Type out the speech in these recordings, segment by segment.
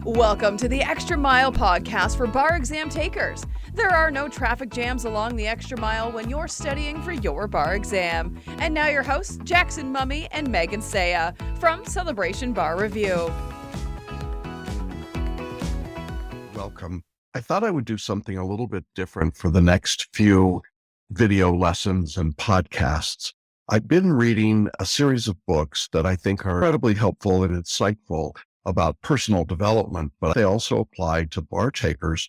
Welcome to the Extra Mile podcast for bar exam takers. There are no traffic jams along the extra mile when you're studying for your bar exam. And now your hosts, Jackson Mumey and Megan Saya from Celebration Bar Review. Welcome. I thought I would do something a little bit different for the next few video lessons and podcasts. I've been reading a series of books that I think are incredibly helpful and insightful about personal development, but they also apply to bar takers,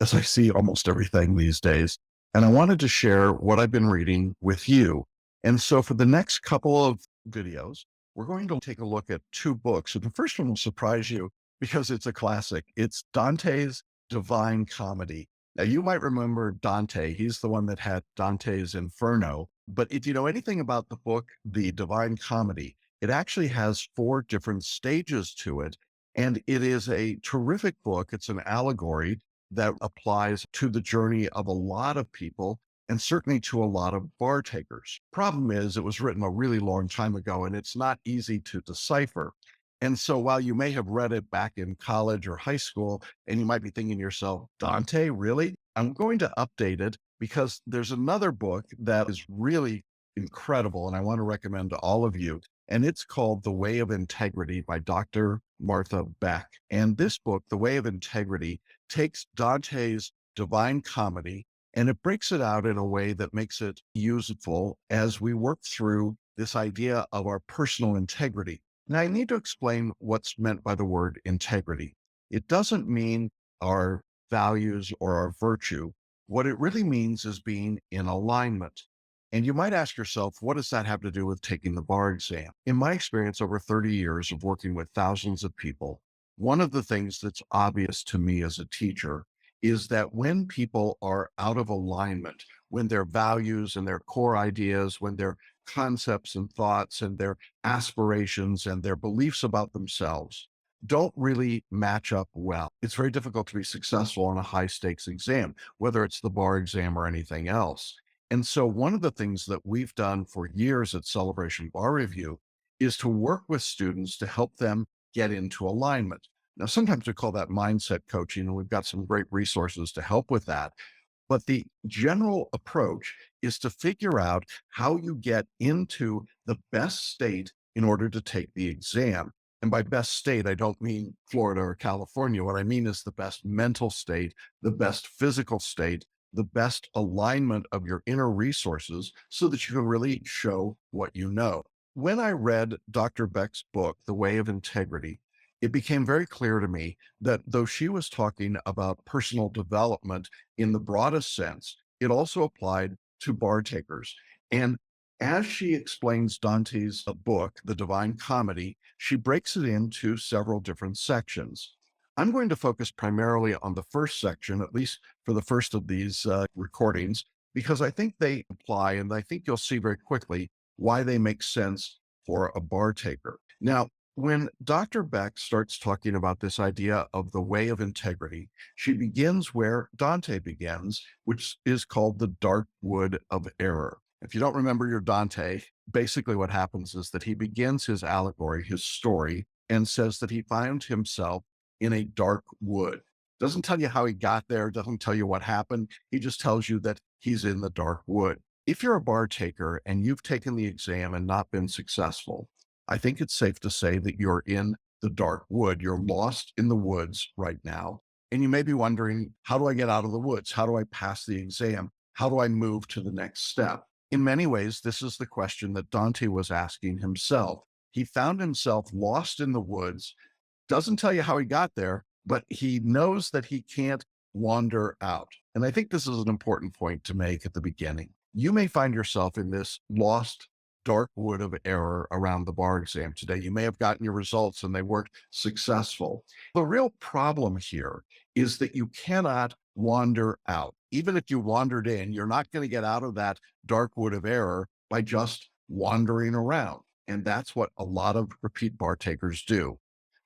as I see almost everything these days. And I wanted to share what I've been reading with you. And so for the next couple of videos, we're going to take a look at two books. And the first one will surprise you because it's a classic. It's Dante's Divine Comedy. Now, you might remember Dante. He's the one that had Dante's Inferno. But if you know anything about the book, The Divine Comedy, it actually has 4 different stages to it. And it is a terrific book. It's an allegory that applies to the journey of a lot of people and certainly to a lot of bar takers. Problem is, it was written a really long time ago and it's not easy to decipher. And so while you may have read it back in college or high school, and you might be thinking to yourself, Dante, really? I'm going to update it because there's another book that is really incredible and I want to recommend to all of you. And it's called The Way of Integrity by Dr. Martha Beck. And this book, The Way of Integrity, takes Dante's Divine Comedy and it breaks it out in a way that makes it useful as we work through this idea of our personal integrity. Now, I need to explain what's meant by the word integrity. It doesn't mean our values or our virtue. What it really means is being in alignment. And you might ask yourself, what does that have to do with taking the bar exam? In my experience, over 30 years of working with thousands of people, one of the things that's obvious to me as a teacher is that when people are out of alignment, when their values and their core ideas, when their concepts and thoughts and their aspirations and their beliefs about themselves don't really match up well, it's very difficult to be successful on a high stakes exam, whether it's the bar exam or anything else. And so one of the things that we've done for years at Celebration Bar Review is to work with students to help them get into alignment. Now, sometimes we call that mindset coaching, and we've got some great resources to help with that. But the general approach is to figure out how you get into the best state in order to take the exam. And by best state, I don't mean Florida or California. What I mean is the best mental state, the best physical state, the best alignment of your inner resources so that you can really show what you know. When I read Dr. Beck's book, The Way of Integrity, it became very clear to me that though she was talking about personal development in the broadest sense, it also applied to bar takers. And as she explains Dante's book, The Divine Comedy, she breaks it into several different sections. I'm going to focus primarily on the first section, at least for the first of these recordings, because I think they apply and I think you'll see very quickly why they make sense for a bar taker. Now, when Dr. Beck starts talking about this idea of the way of integrity, she begins where Dante begins, which is called the dark wood of error. If you don't remember your Dante, basically what happens is that he begins his allegory, his story, and says that he found himself in a dark wood. Doesn't tell you how he got there, doesn't tell you what happened. He just tells you that he's in the dark wood. If you're a bar taker and you've taken the exam and not been successful, I think it's safe to say that you're in the dark wood. You're lost in the woods right now. And you may be wondering, how do I get out of the woods? How do I pass the exam? How do I move to the next step? In many ways, this is the question that Dante was asking himself. He found himself lost in the woods. Doesn't tell you how he got there, but he knows that he can't wander out. And I think this is an important point to make at the beginning. You may find yourself in this lost dark wood of error around the bar exam today. You may have gotten your results and they weren't successful. The real problem here is that you cannot wander out. Even if you wandered in, you're not going to get out of that dark wood of error by just wandering around. And that's what a lot of repeat bar takers do.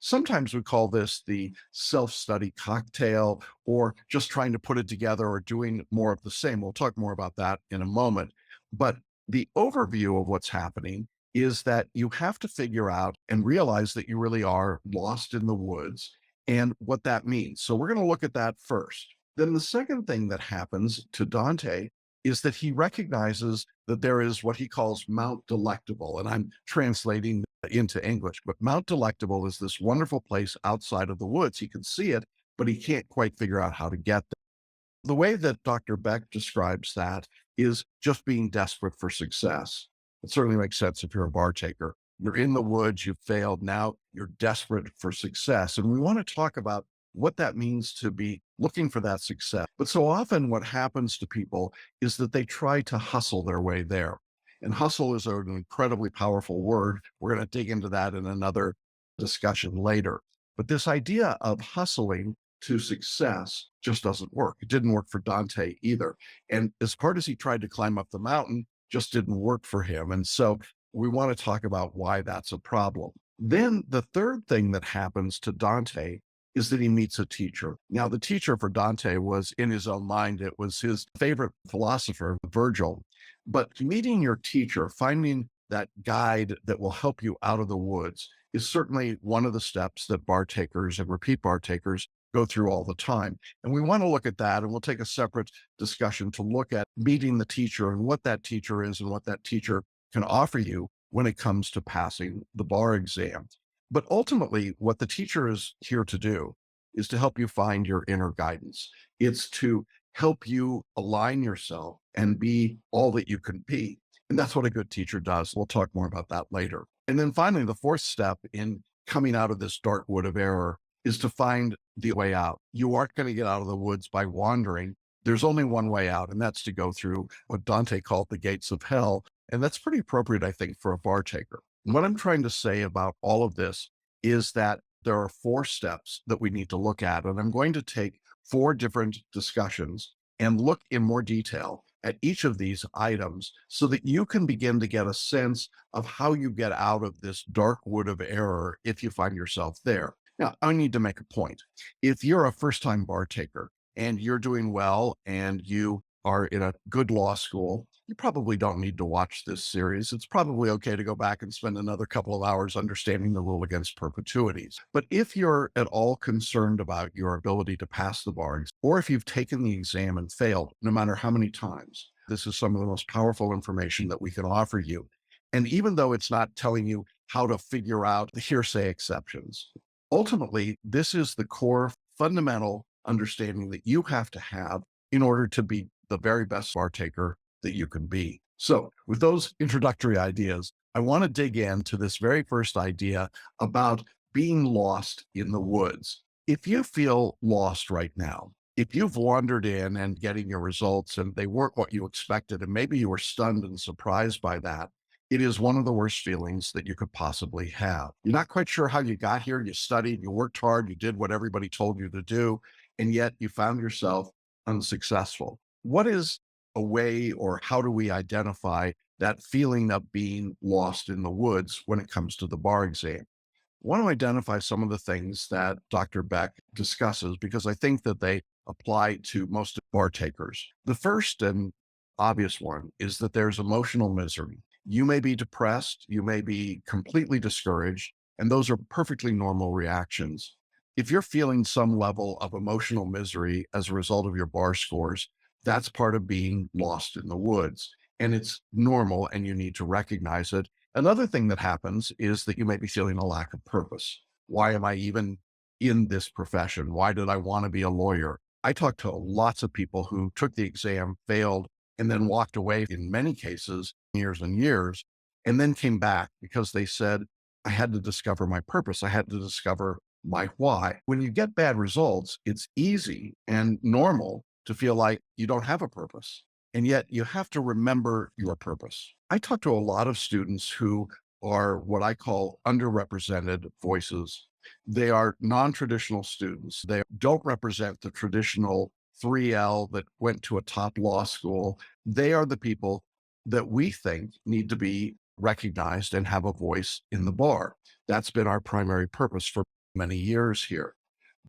Sometimes we call this the self-study cocktail or just trying to put it together or doing more of the same. We'll talk more about that in a moment. But the overview of what's happening is that you have to figure out and realize that you really are lost in the woods and what that means. So we're going to look at that first. Then the second thing that happens to Dante is that he recognizes that there is what he calls Mount Delectable. And I'm translating into English, but Mount Delectable is this wonderful place outside of the woods. He can see it, but he can't quite figure out how to get there. The way that Dr. Beck describes that is just being desperate for success. It certainly makes sense if you're a bar taker. You're in the woods, you've failed, now you're desperate for success. And we want to talk about what that means to be looking for that success. But so often what happens to people is that they try to hustle their way there. And hustle is an incredibly powerful word. We're going to dig into that in another discussion later. But this idea of hustling to success just doesn't work. It didn't work for Dante either. And as hard as he tried to climb up the mountain, just didn't work for him. And so we want to talk about why that's a problem. Then the third thing that happens to Dante is that he meets a teacher. Now, the teacher for Dante was in his own mind, it was his favorite philosopher, Virgil. But meeting your teacher, finding that guide that will help you out of the woods is certainly one of the steps that bar takers and repeat bar takers go through all the time. And we want to look at that, and we'll take a separate discussion to look at meeting the teacher and what that teacher is and what that teacher can offer you when it comes to passing the bar exam. But ultimately, what the teacher is here to do is to help you find your inner guidance. It's to help you align yourself and be all that you can be. And that's what a good teacher does. We'll talk more about that later. And then finally, the fourth step in coming out of this dark wood of error is to find the way out. You aren't going to get out of the woods by wandering. There's only one way out, and that's to go through what Dante called the gates of hell. And that's pretty appropriate, I think, for a bar taker. What I'm trying to say about all of this is that there are 4 steps that we need to look at. And I'm going to take 4 different discussions and look in more detail at each of these items so that you can begin to get a sense of how you get out of this dark wood of error if you find yourself there. Now, I need to make a point. If you're a first-time bar taker and you're doing well and you are in a good law school, you probably don't need to watch this series. It's probably okay to go back and spend another couple of hours understanding the rule against perpetuities. But if you're at all concerned about your ability to pass the bar, or if you've taken the exam and failed, no matter how many times, this is some of the most powerful information that we can offer you. And even though it's not telling you how to figure out the hearsay exceptions, ultimately, this is the core fundamental understanding that you have to have in order to be the very best bar taker that you can be. So with those introductory ideas, I want to dig into this very first idea about being lost in the woods. If you feel lost right now, if you've wandered in and getting your results and they weren't what you expected, and maybe you were stunned and surprised by that, it is one of the worst feelings that you could possibly have. You're not quite sure how you got here. You studied, you worked hard, you did what everybody told you to do, and yet you found yourself unsuccessful. What is a way, or how do we identify that feeling of being lost in the woods when it comes to the bar exam? I want to identify some of the things that Dr. Beck discusses because I think that they apply to most bar takers. The first and obvious one is that there's emotional misery. You may be depressed, you may be completely discouraged, and those are perfectly normal reactions. If you're feeling some level of emotional misery as a result of your bar scores, that's part of being lost in the woods, and it's normal, and you need to recognize it. Another thing that happens is that you may be feeling a lack of purpose. Why am I even in this profession? Why did I want to be a lawyer? I talked to lots of people who took the exam, failed, and then walked away in many cases, years and years, and then came back because they said, I had to discover my purpose. I had to discover my why. When you get bad results, it's easy and normal to feel like you don't have a purpose. And yet you have to remember your purpose. I talk to a lot of students who are what I call underrepresented voices. They are non-traditional students. They don't represent the traditional 3L that went to a top law school. They are the people that we think need to be recognized and have a voice in the bar. That's been our primary purpose for many years here.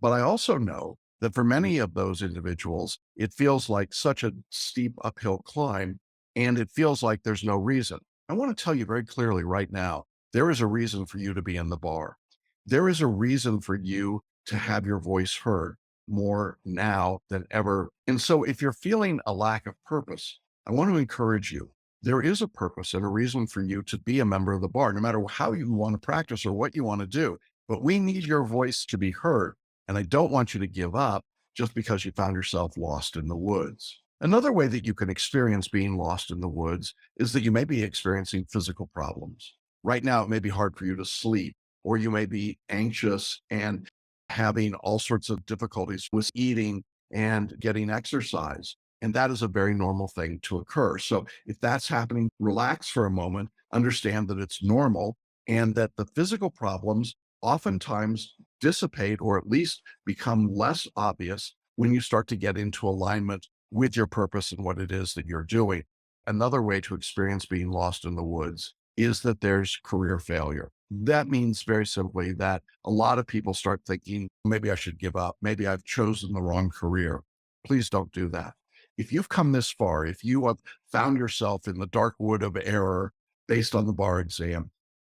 But I also know that for many of those individuals, it feels like such a steep uphill climb, and it feels like there's no reason. I want to tell you very clearly right now, there is a reason for you to be in the bar. There is a reason for you to have your voice heard more now than ever. And so if you're feeling a lack of purpose, I want to encourage you. There is a purpose and a reason for you to be a member of the bar, no matter how you want to practice or what you want to do. But we need your voice to be heard. And I don't want you to give up just because you found yourself lost in the woods. Another way that you can experience being lost in the woods is that you may be experiencing physical problems. Right now, it may be hard for you to sleep, or you may be anxious and having all sorts of difficulties with eating and getting exercise. And that is a very normal thing to occur. So if that's happening, relax for a moment, understand that it's normal and that the physical problems oftentimes dissipate or at least become less obvious when you start to get into alignment with your purpose and what it is that you're doing. Another way to experience being lost in the woods is that there's career failure. That means very simply that a lot of people start thinking, maybe I should give up. Maybe I've chosen the wrong career. Please don't do that. If you've come this far, if you have found yourself in the dark wood of error based on the bar exam,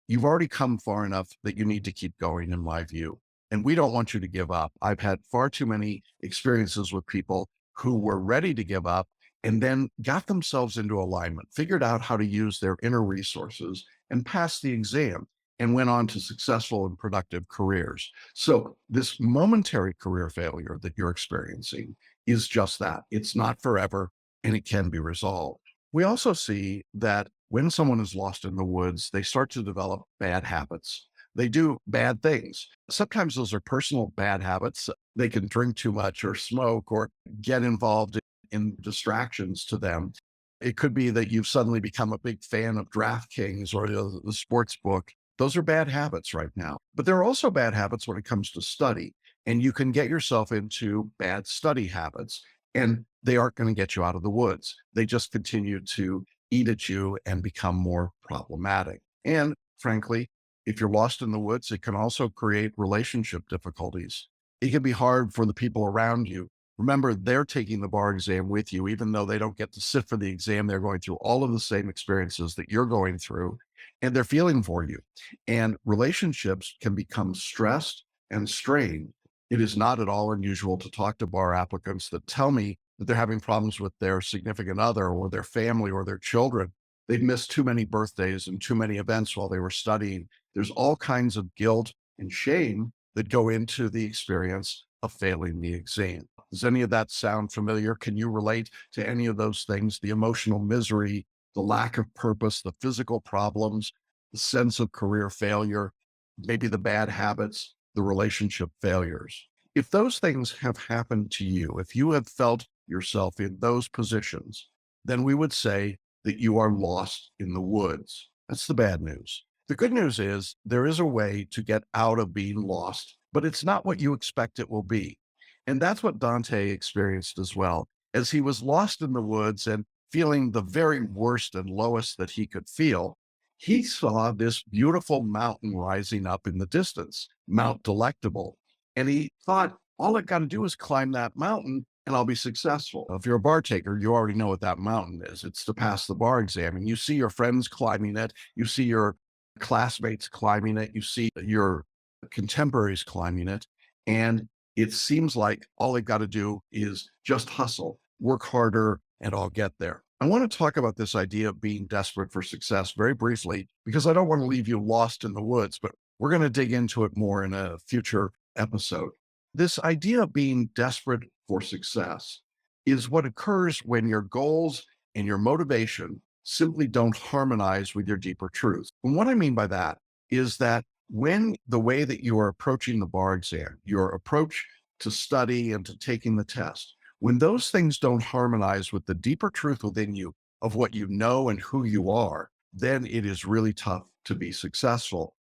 you've already come far enough that you need to keep going, in my view. And we don't want you to give up. I've had far too many experiences with people who were ready to give up and then got themselves into alignment, figured out how to use their inner resources and passed the exam and went on to successful and productive careers. So this momentary career failure that you're experiencing is just that. It's not forever and it can be resolved. We also see that when someone is lost in the woods, they start to develop bad habits. They do bad things. Sometimes those are personal bad habits. They can drink too much or smoke or get involved in distractions to them. It could be that you've suddenly become a big fan of DraftKings or the sports book. Those are bad habits right now. But there are also bad habits when it comes to study. And you can get yourself into bad study habits, and they aren't going to get you out of the woods. They just continue to eat at you and become more problematic. And frankly, if you're lost in the woods, it can also create relationship difficulties. It can be hard for the people around you. Remember, they're taking the bar exam with you, even though they don't get to sit for the exam. They're going through all of the same experiences that you're going through, and they're feeling for you. And relationships can become stressed and strained. It is not at all unusual to talk to bar applicants that tell me that they're having problems with their significant other or their family or their children. They've missed too many birthdays and too many events while they were studying. There's all kinds of guilt and shame that go into the experience of failing the exam. Does any of that sound familiar? Can you relate to any of those things? The emotional misery, the lack of purpose, the physical problems, the sense of career failure, maybe the bad habits, the relationship failures. If those things have happened to you, if you have felt yourself in those positions, then we would say that you are lost in the woods. That's the bad news. The good news is there is a way to get out of being lost, but it's not what you expect it will be. And that's what Dante experienced as well, as he was lost in the woods and feeling the very worst and lowest that he could feel. He saw this beautiful mountain rising up in the distance, Mount Delectable. And he thought, all I got to do is climb that mountain and I'll be successful. If you're a bar taker, you already know what that mountain is. It's to pass the bar exam. And you see your friends climbing it. You see your classmates climbing it. You see your contemporaries climbing it. And it seems like all they've got to do is just hustle, work harder, and I'll get there. I want to talk about this idea of being desperate for success very briefly, because I don't want to leave you lost in the woods, but we're going to dig into it more in a future episode. This idea of being desperate for success is what occurs when your goals and your motivation simply don't harmonize with your deeper truths. And what I mean by that is that when the way that you are approaching the bar exam, your approach to study and to taking the test, when those things don't harmonize with the deeper truth within you of what you know and who you are, then it is really tough to be successful.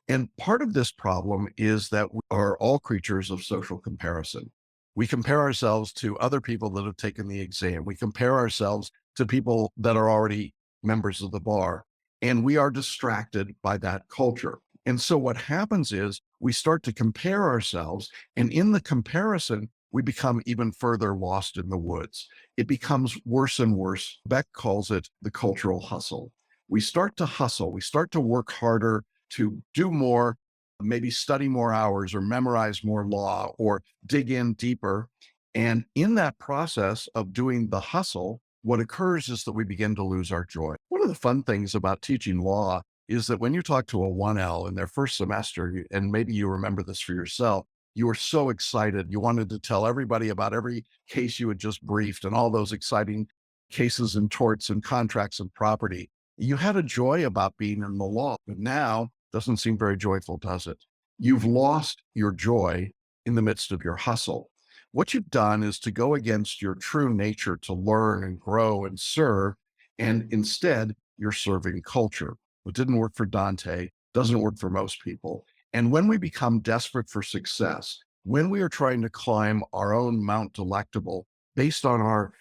And part of this problem is that we are all creatures of social comparison. We compare ourselves to other people that have taken the exam. We compare ourselves to people that are already members of the bar, and we are distracted by that culture. And so what happens is we start to compare ourselves, and in the comparison, we become even further lost in the woods. It becomes worse and worse. Beck calls it the cultural hustle. We start to hustle. We start to work harder, to do more, maybe study more hours or memorize more law or dig in deeper. And in that process of doing the hustle, what occurs is that we begin to lose our joy. One of the fun things about teaching law is that when you talk to a 1L in their first semester, and maybe you remember this for yourself, you were so excited. You wanted to tell everybody about every case you had just briefed and all those exciting cases and torts and contracts and property. You had a joy about being in the law, but now it doesn't seem very joyful, does it? You've lost your joy in the midst of your hustle. What you've done is to go against your true nature to learn and grow and serve, and instead you're serving culture. It didn't work for Dante, doesn't work for most people. And when we become desperate for success, when we are trying to climb our own Mount Delectable based on our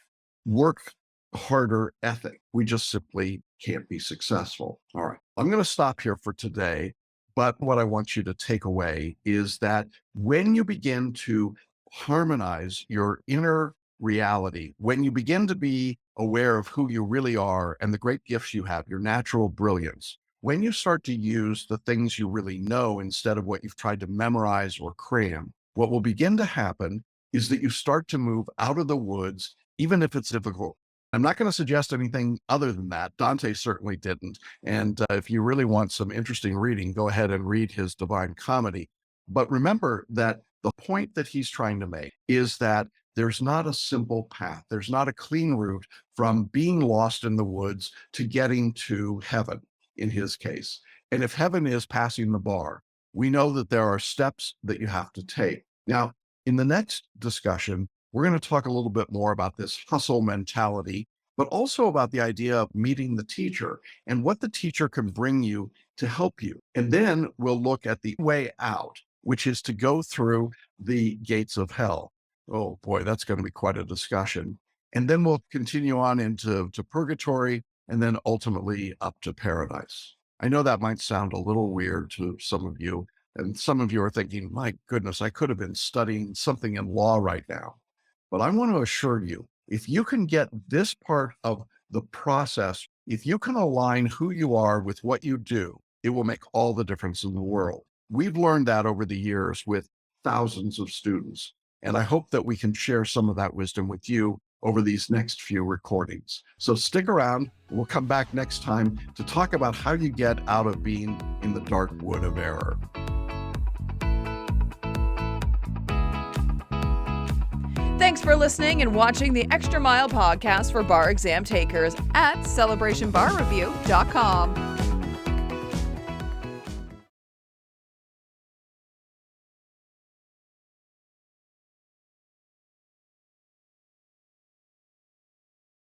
work harder ethic, we just simply can't be successful. All right, I'm going to stop here for today. But what I want you to take away is that when you begin to harmonize your inner reality, when you begin to be aware of who you really are and the great gifts you have, your natural brilliance, when you start to use the things you really know instead of what you've tried to memorize or cram, what will begin to happen is that you start to move out of the woods, even if it's difficult. I'm not going to suggest anything other than that. Dante certainly didn't. And if you really want some interesting reading, go ahead and read his Divine Comedy. But remember that the point that he's trying to make is that there's not a simple path. There's not a clean route from being lost in the woods to getting to heaven, in his case. And if heaven is passing the bar, we know that there are steps that you have to take. Now, in the next discussion, we're going to talk a little bit more about this hustle mentality, but also about the idea of meeting the teacher and what the teacher can bring you to help you. And then we'll look at the way out, which is to go through the gates of hell. Oh boy, that's going to be quite a discussion. And then we'll continue on into purgatory and then ultimately up to paradise. I know that might sound a little weird to some of you, and some of you are thinking, my goodness, I could have been studying something in law right now. But I want to assure you, if you can get this part of the process, if you can align who you are with what you do, it will make all the difference in the world. We've learned that over the years with thousands of students, and I hope that we can share some of that wisdom with you over these next few recordings. So stick around. We'll come back next time to talk about how you get out of being in the dark wood of error. Thanks for listening and watching the Extra Mile podcast for bar exam takers at celebrationbarreview.com.